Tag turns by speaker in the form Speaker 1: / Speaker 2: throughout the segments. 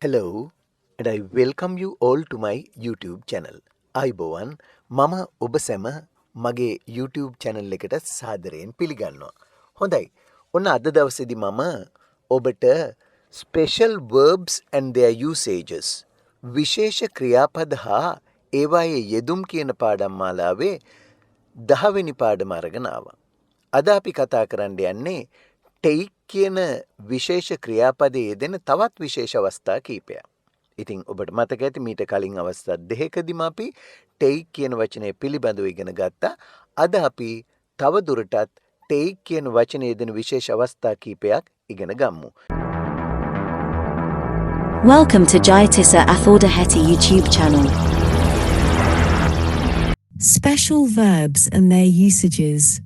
Speaker 1: Hello, and I welcome you all to my YouTube channel. අයිබෝවන් මම ඔබ සැම මගේ YouTube channel එකට සාදරයෙන් පිළිගන්නවා. හොඳයි. ඔන්න අද දවසේදී මම ඔබට special verbs and their usages විශේෂ ක්‍රියාපද හා ඒවායේ යෙදුම් කියන පාඩම් මාලාවේ 10 වෙනි පාඩම අරගෙන ආවා. අද අපි කතා කරන්න යන්නේ take කියන විශේෂ ක්‍රියාපදයේ යෙදෙන තවත් විශේෂ අවස්ථා කීපයක්. ඉතින් ඔබට මතක ඇති මීට කලින් අවස්ථා දෙකකදීම අපි take කියන වචනය පිළිබඳව ඉගෙන ගත්තා. අද අපි තව දුරටත් take කියන වචනේ යෙදෙන විශේෂ අවස්ථා කීපයක් ඉගෙන ගමු.
Speaker 2: Welcome to Jayatissa Athaudahetti YouTube channel. Special verbs and their usages.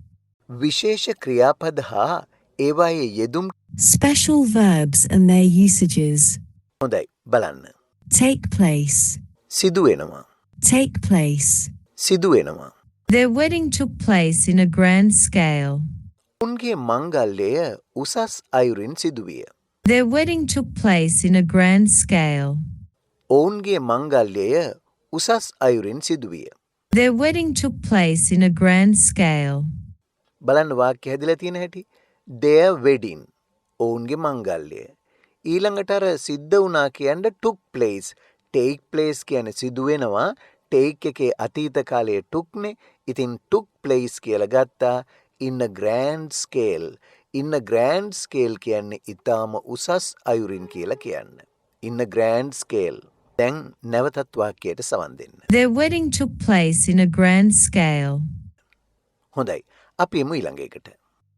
Speaker 1: විශේෂ ක්‍රියාපද හා ඒවායේ යෙදුම්.
Speaker 2: Special verbs and their usages.
Speaker 1: හොඳයි බලන්න.
Speaker 2: Take place.
Speaker 1: සිදු වෙනවා.
Speaker 2: Take place.
Speaker 1: සිදු වෙනවා.
Speaker 3: Their wedding took place in a grand scale.
Speaker 1: උන්ගේ මංගල්‍යය උසස් අයුරින් සිදු විය.
Speaker 3: Their wedding took place in a grand scale.
Speaker 1: ඔවුන්ගේ මංගල්‍යය උසස් අයුරින් සිදු විය.
Speaker 3: Their wedding took place in a grand scale.
Speaker 1: බලන්න වාක්‍ය හැදිලා තියෙන හැටි. Their wedding ඔවුන්ගේ මංගල්‍යය. ඊළඟට අර සිද්ධ වුණා කියන්නේ took place. take place කියන්නේ සිදු වෙනවා. take එකේ අතීත කාලයේ took නේ. ඉතින් took place කියලා ගත්තා in a grand scale. in a grand scale කියන්නේ ඊටාම උසස් අයුරින් කියලා කියන්නේ. in a grand scale. දැන් නැවතත් වාක්‍යයට සවන් දෙන්න.
Speaker 3: Their wedding took place in a grand scale.
Speaker 1: හොඳයි. අපි එමු ඊළඟ එකට.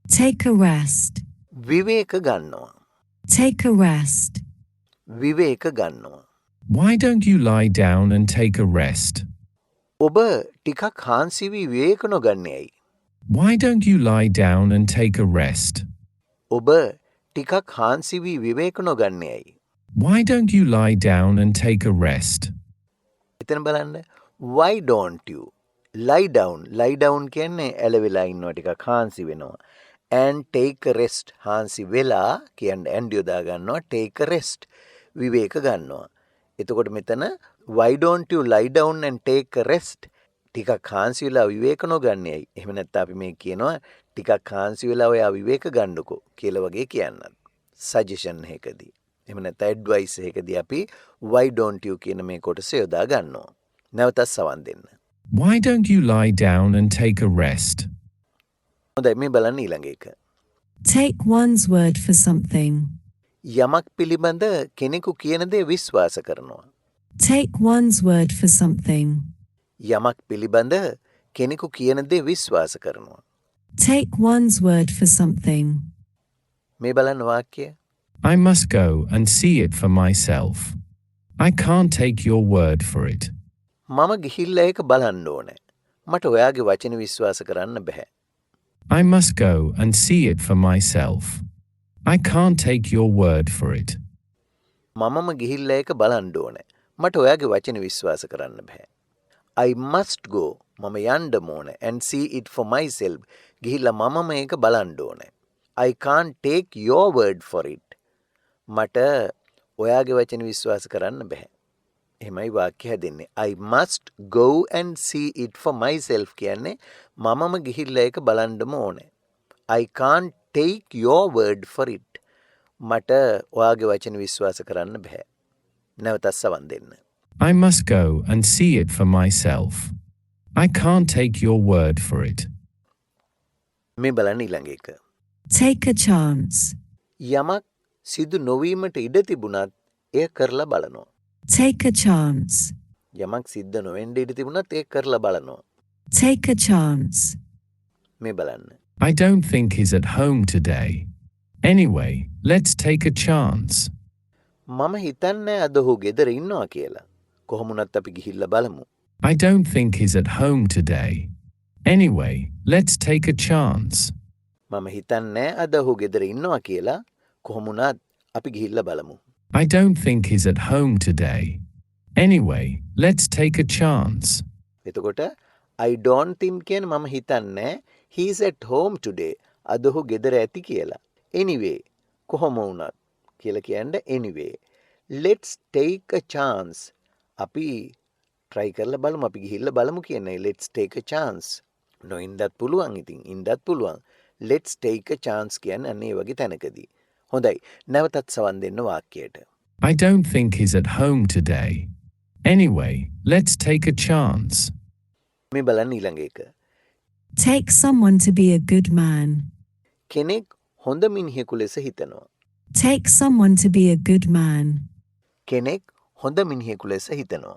Speaker 2: Take a rest.
Speaker 1: විවේක ගන්නවා.
Speaker 2: Take a rest.
Speaker 1: විවේක ගන්නවා.
Speaker 4: Why don't you lie down and take a rest?
Speaker 1: ඔබ ටිකක් හාන්සි වී විවේක නොගන්නේ ඇයි?
Speaker 4: Why don't you lie down and take a rest?
Speaker 1: ඔබ ටිකක් හාන්සි වී විවේක නොගන්නේ ඇයි?
Speaker 4: Why don't you lie down and take a rest?
Speaker 1: එතන බලන්න. Why don't you lie down? lie down කියන්නේ ඇලවිලා ඉන්නවා ටිකක් හාන්සි වෙනවා. and take a rest හාන්සි වෙලා කියන්නේ and යොදා ගන්නවා take a rest විවේක ගන්නවා. එතකොට මෙතන why don't you lie down and take a rest? ටිකක් හාන්සි වෙලා විවේක නොගන්නේ ඇයි? එහෙම නැත්නම් අපි මේ කියනවා ටිකක් හාන්සි වෙලා ඔයා විවේක ගන්නකෝ කියලා වගේ කියන්නත්. සජෙෂන් එකකදී. එහෙම නැත්නම් ඇඩ්වයිස් එකකදී අපි why don't you කියන මේ කොටස යොදා ගන්නවා. නැවතත් සවන් දෙන්න.
Speaker 4: Why don't you lie down and take a rest?
Speaker 1: හොඳයි මේ බලන්න ඊළඟ එක.
Speaker 2: Take one's word for something.
Speaker 1: යමක් පිළිබඳ කෙනෙකු කියන දේ විශ්වාස කරනවා.
Speaker 2: Take one's word for something.
Speaker 1: යමක් පිළිබඳ කෙනෙකු කියන දේ විශ්වාස කරනවා.
Speaker 2: Take one's word for something.
Speaker 1: මේ බලන්න වාක්‍යය.
Speaker 4: I must go and see it for myself. I can't take your word for it.
Speaker 1: මම ගිහිල්ලා ඒක බලන්න ඕනේ. මට ඔයාගේ වචන විශ්වාස කරන්න බෑ.
Speaker 4: I must go and see it for myself. I can't take your word for it.
Speaker 1: මමම ගිහිල්ලා ඒක බලන්න ඕනේ. මට ඔයාගේ වචන විශ්වාස කරන්න බෑ. I must go මම යන්න ඕනේ and see it for myself. ගිහිල්ලා මමම ඒක බලන්න ඕනේ. I can't take your word for it. මට ඔයාගේ වචන විශ්වාස කරන්න බෑ. එහෙමයි වාක්‍ය හැදෙන්නේ. I must go and see it for myself කියන්නේ මමම ගිහිල්ලා ඒක බලන්නම ඕනේ. I can't take your word for it. මට ඔයාගේ වචන විශ්වාස කරන්න බෑ. නැවතත් සවන් දෙන්න.
Speaker 4: I must go and see it for myself. I can't take your word for it.
Speaker 1: මේ බලන්න ඊළඟ එක.
Speaker 2: Take a chance.
Speaker 1: යමක් සිදු නොවීමට ඉඩ තිබුණත් එය කරලා බලනවා.
Speaker 2: Take a chance.
Speaker 1: යමක් සිද්ධ නොවෙන්න ඉඩ තිබුණත් ඒක කරලා බලනවා.
Speaker 2: Take a chance.
Speaker 1: මේ බලන්න.
Speaker 4: I don't think he's at home today. Anyway, let's take a chance.
Speaker 1: මම හිතන්නේ අද ඔහු ගෙදර ඉන්නවා කියලා. කොහොමුණත් අපි ගිහිල්ලා බලමු.
Speaker 4: I don't think he's at home today. Anyway, let's take a chance.
Speaker 1: මම හිතන්නේ අද ඔහු ගෙදර ඉන්නවා කියලා. කොහොමුණත් අපි ගිහිල්ලා බලමු.
Speaker 4: I don't think he's at home today. Anyway, let's take a chance.
Speaker 1: එතකොට I don't think කියන්නේ මම හිතන්නේ he's at home today. අද ඔහු ගෙදර ඇති කියලා. Anyway කොහොම වුණත් කියලා කියන්නේ anyway. let's take a chance. අපි try කරලා බලමු. අපි ගිහිල්ලා බලමු කියන්නේ. Let's take a chance. නොඉන්නත් පුළුවන් ඉතින්. ඉන්නත් පුළුවන්. Let's take a chance කියන්නේ අන්න ඒ වගේ තැනකදී. හොඳයි. නැවතත් සවන් දෙන්න වාක්‍යයට.
Speaker 4: I don't think he's at home today. Anyway, let's take a chance.
Speaker 1: මේ බලන්න ඊළඟ එක.
Speaker 3: Take someone to be a good man.
Speaker 1: කෙනෙක් හොඳ මිනිහෙකු ලෙස හිතනවා.
Speaker 3: Take someone to be a good man.
Speaker 1: කෙනෙක් හොඳ මිනිහෙකු ලෙස හිතනවා.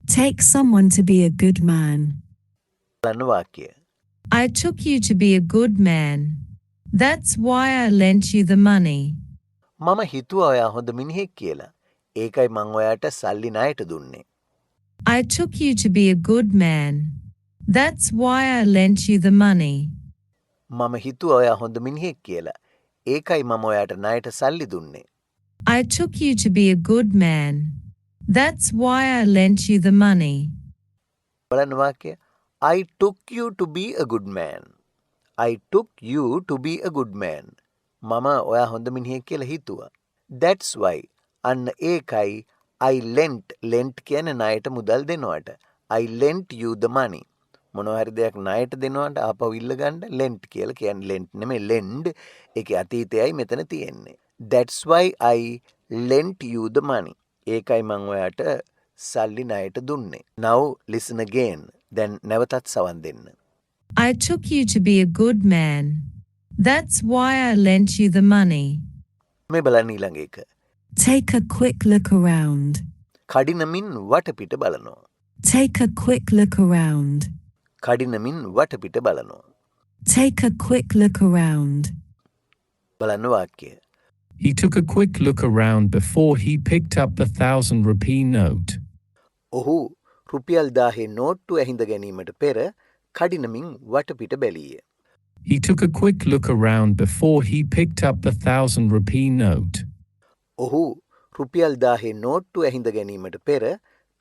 Speaker 3: Take someone to be a good man.
Speaker 1: බලන්න වාක්‍යය.
Speaker 3: I took you to be a good man. That's why I lent you the money.
Speaker 1: මම හිතුවා ඔයා හොඳ මිනිහෙක් කියලා. ඒකයි මං ඔයාට සල්ලි ණයට දුන්නේ.
Speaker 3: I took you to be a good man. That's why I lent you the money.
Speaker 1: මම හිතුවා ඔයා හොඳ මිනිහෙක් කියලා. ඒකයි මම ඔයාට ණයට සල්ලි දුන්නේ.
Speaker 3: I took you to be a good man. That's why I lent you the money.
Speaker 1: බලන්න වාක්‍යය. I took you to be a good man. I took you to be a good man. මම ඔයා හොඳ මිනිහෙක් කියලා හිතුවා. That's why. අන්න ඒකයි I lent කියන්නේ ණයට මුදල් දෙනවට. I lent you the money. මොනවා හරි දෙයක් ණයට දෙනවට ආපහු ඉල්ල ගන්න lent කියලා කියන්නේ lent නෙමෙයි lend. ඒකේ අතීතයයි මෙතන තියෙන්නේ. That's why I lent you the money. ඒකයි මං ඔයාට සල්ලි ණයට දුන්නේ. Now listen again. දැන් නැවතත් සවන් දෙන්න.
Speaker 3: I took you to be a good man. That's why I lent you the money.
Speaker 1: මේ බලන්න ඊළඟ එක.
Speaker 3: Take a quick look around.
Speaker 1: කඩිනමින් වටපිට බලනවා.
Speaker 3: Take a quick look around.
Speaker 1: කඩිනමින් වටපිට බලනවා.
Speaker 3: Take a quick look around.
Speaker 1: බලන්න වාක්‍යය.
Speaker 4: He took a quick look around before he picked up the 1,000 rupee note.
Speaker 1: ඔහු රුපියල් 1000 නෝට්ටුව ඇහිඳ ගැනීමට පෙර කඩිනමින් වටපිට බැලීය.
Speaker 4: He took a quick look around before he picked up the 1,000 rupee note.
Speaker 1: ඔහු රුපියල් 1000 නෝට්ටුව ඇහිඳ ගැනීමට පෙර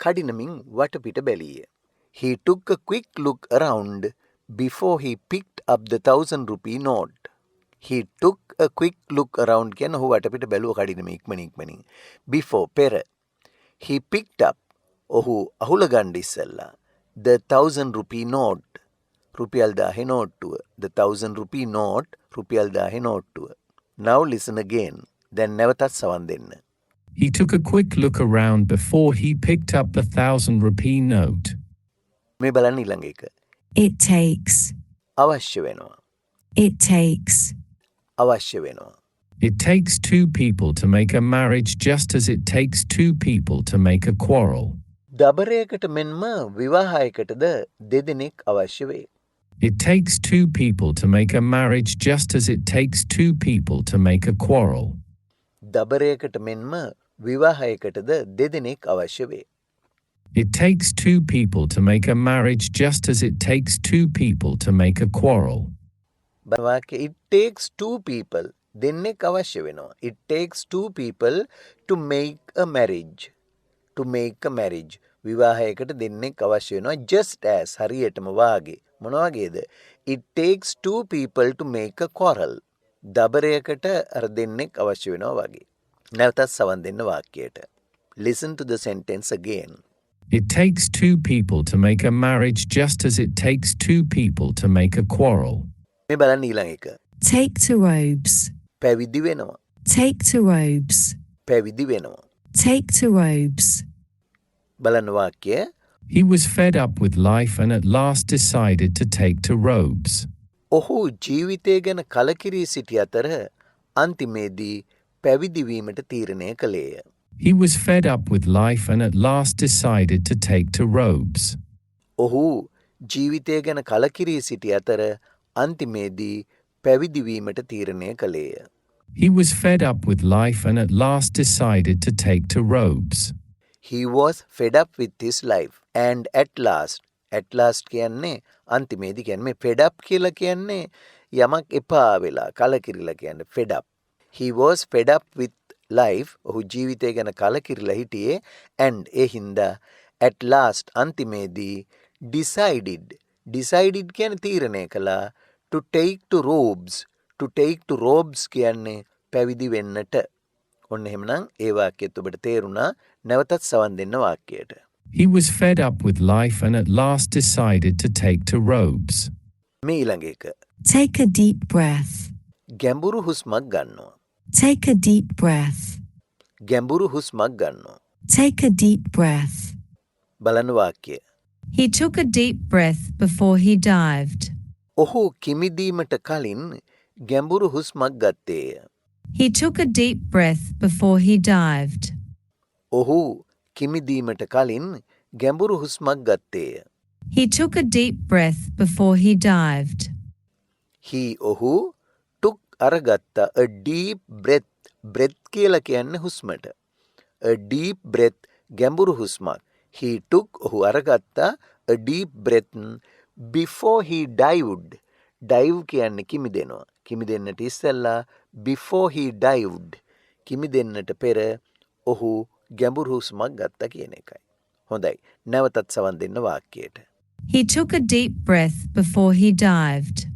Speaker 1: කඩිනමින් වටපිට බැලීය. He took a quick look around before he picked up the 1,000 rupee note. He took a quick look around කියන ඔහු වටපිට බැලුව කඩිනමින් ඉක්මනින්. Before පෙර. He picked up ඔහු අහුල ගන්න ඉස්සෙල්ලා the 1,000 rupee note. රුපියල් 1000 නෝට්ටුව. The 1,000 rupee note රුපියල් 1000 නෝට්ටුව. Now listen again. දැන් නැවතත් සවන් දෙන්න.
Speaker 4: He took a quick look around before he picked up the 1,000 rupee note.
Speaker 1: මේ බලන්න ඊළඟ එක.
Speaker 3: It takes.
Speaker 1: අවශ්‍ය වෙනවා.
Speaker 3: It takes.
Speaker 1: අවශ්‍ය වෙනවා.
Speaker 4: It takes two people to make a marriage just as it takes two people to make a quarrel.
Speaker 1: දබරයකට මෙන්ම විවාහයකටද දෙදෙනෙක් අවශ්‍ය වේ.
Speaker 4: It takes two people to make a marriage just as it takes two people to make a quarrel.
Speaker 1: දබරයකට මෙන්ම විවාහයකටද දෙදෙනෙක් අවශ්‍ය වේ.
Speaker 4: It takes two people to make a marriage just as it takes two people to make a quarrel.
Speaker 1: වාක්‍ය it takes two people දෙන්නෙක් අවශ්‍ය වෙනවා. It takes two people to make a marriage. To make a marriage. විවාහයකට දෙන්නෙක් අවශ්‍ය වෙනවා. Just as හරියටම වාගේ. මොන වගේද? It takes two people to make a quarrel. දබරයකට අර දෙන්නෙක් අවශ්‍ය වෙනවා වගේ. නැවතත් සවන් දෙන්න වාක්‍යයට. Listen to the sentence again.
Speaker 4: It takes two people to make a marriage just as it takes two people to make a quarrel.
Speaker 1: මේ බලන්න ඊළඟ එක.
Speaker 3: Take to robes.
Speaker 1: පැවිදි වෙනවා.
Speaker 3: Take to robes.
Speaker 1: පැවිදි වෙනවා.
Speaker 3: Take to robes.
Speaker 1: බලන්න වාක්‍යය.
Speaker 4: He was fed up with life and at last decided to take to robes.
Speaker 1: ඔහු ජීවිතය ගැන කලකිරී සිටි අතර අන්තිමේදී පැවිදි වීමට තීරණය කළේය.
Speaker 4: He was fed up with life and at last decided to take to robes.
Speaker 1: ඔහු ජීවිතය ගැන කලකිරී සිටි අතර අන්තිමේදී පැවිදි වීමට තීරණය කළේය.
Speaker 4: He was fed up with life and at last decided to take to robes.
Speaker 1: He was fed up with his life and at last කියන්නේ අන්තිමේදී කියන්නේ fed up කියලා කියන්නේ යමක් එපා වෙලා කලකිරිලා කියන්නේ fed up. He was fed up with life ඔහු ජීවිතය ගැන කලකිරිලා හිටියේ and ඒ හින්දා at last අන්තිමේදී decided කියන්නේ තීරණය කළා to take to robes කියන්නේ පැවිදි වෙන්නට. ඔන්න එහෙමනම් ඒ වාක්‍යයත් ඔබට තේරුණා. නැවතත් සවන් දෙන්න වාක්‍යයට.
Speaker 4: He was fed up with life and at last decided to take to robes.
Speaker 1: මේ ඊළඟ එක.
Speaker 2: Take a deep breath.
Speaker 1: ගැඹුරු හුස්මක් ගන්නවා.
Speaker 2: Take a deep breath.
Speaker 1: ගැඹුරු හුස්මක් ගන්නවා.
Speaker 2: Take a deep breath.
Speaker 1: බලන්න වාක්‍යය.
Speaker 3: He took a deep breath before he dived.
Speaker 1: ඔහු කිමිදීමට කලින් ගැඹුරු හුස්මක් ගත්තේය.
Speaker 3: He took a deep breath before he dived.
Speaker 1: ඔහු කිමිදීමට කලින් ගැඹුරු හුස්මක් ගත්තේය.
Speaker 3: He took a deep breath before he dived.
Speaker 1: ඔහු took අරගත්තා a deep breath. breath කියලා කියන්නේ හුස්මට. a deep breath ගැඹුරු හුස්මක්. He took ඔහු අරගත්තා a deep breath before he dived. dive කියන්නේ කිමිදෙනවා. කිමිදෙන්නට ඉස්සෙල්ලා before he dived. කිමිදෙන්නට පෙර ඔහු ගැඹුරු හුස්මක් ගත්තා කියන එකයි. හොඳයි. නැවතත් සවන් දෙන්න වාක්‍යයට.
Speaker 3: He took a deep breath before he dived.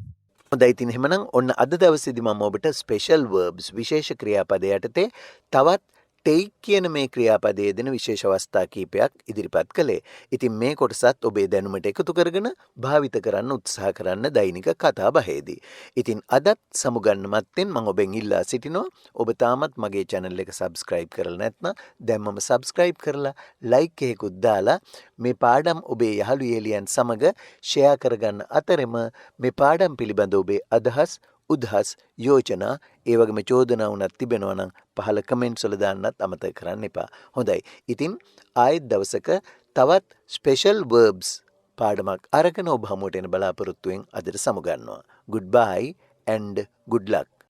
Speaker 1: හොඳයි ඉතින් එහෙමනම් ඔන්න අද දවසේදී මම ඔබට ස්පෙෂල් verbs විශේෂ ක්‍රියාපද යටතේ තවත් take කියන මේ ක්‍රියාපදයේ දෙන විශේෂ අවස්ථා කීපයක් ඉදිරිපත් කළේ. ඉතින් මේ කොටසත් ඔබේ දැනුමට එකතු කරගෙන භාවිත කරන්න උත්සාහ කරන්න දෛනික කතා බහේදී. ඉතින් අදත් සමුගන්න මත්තෙන් මම ඔබෙන් ඉල්ලා සිටිනවා ඔබ තාමත් මගේ channel එක subscribe කරලා නැත්නම් දැන්මම subscribe කරලා like එකකුත් දාලා මේ පාඩම් ඔබේ යහළු යෙලියන් සමග share කරගන්න අතරෙම මේ පාඩම් පිළිබඳ ඔබේ අදහස් උදහස් යෝජනා ඒ වගේම චෝදනා වුණත් තිබෙනවා නම් පහළ කමෙන්ට්ස් වල දාන්නත් අමතක කරන්න එපා. හොඳයි. ඉතින් ආයෙත් දවසක තවත් ස්පෙෂල් verbs පාඩමක් අරගෙන ඔබ හමුවට එන බලාපොරොත්තුවෙන් අදට සමුගන්නවා. Goodbye and good luck.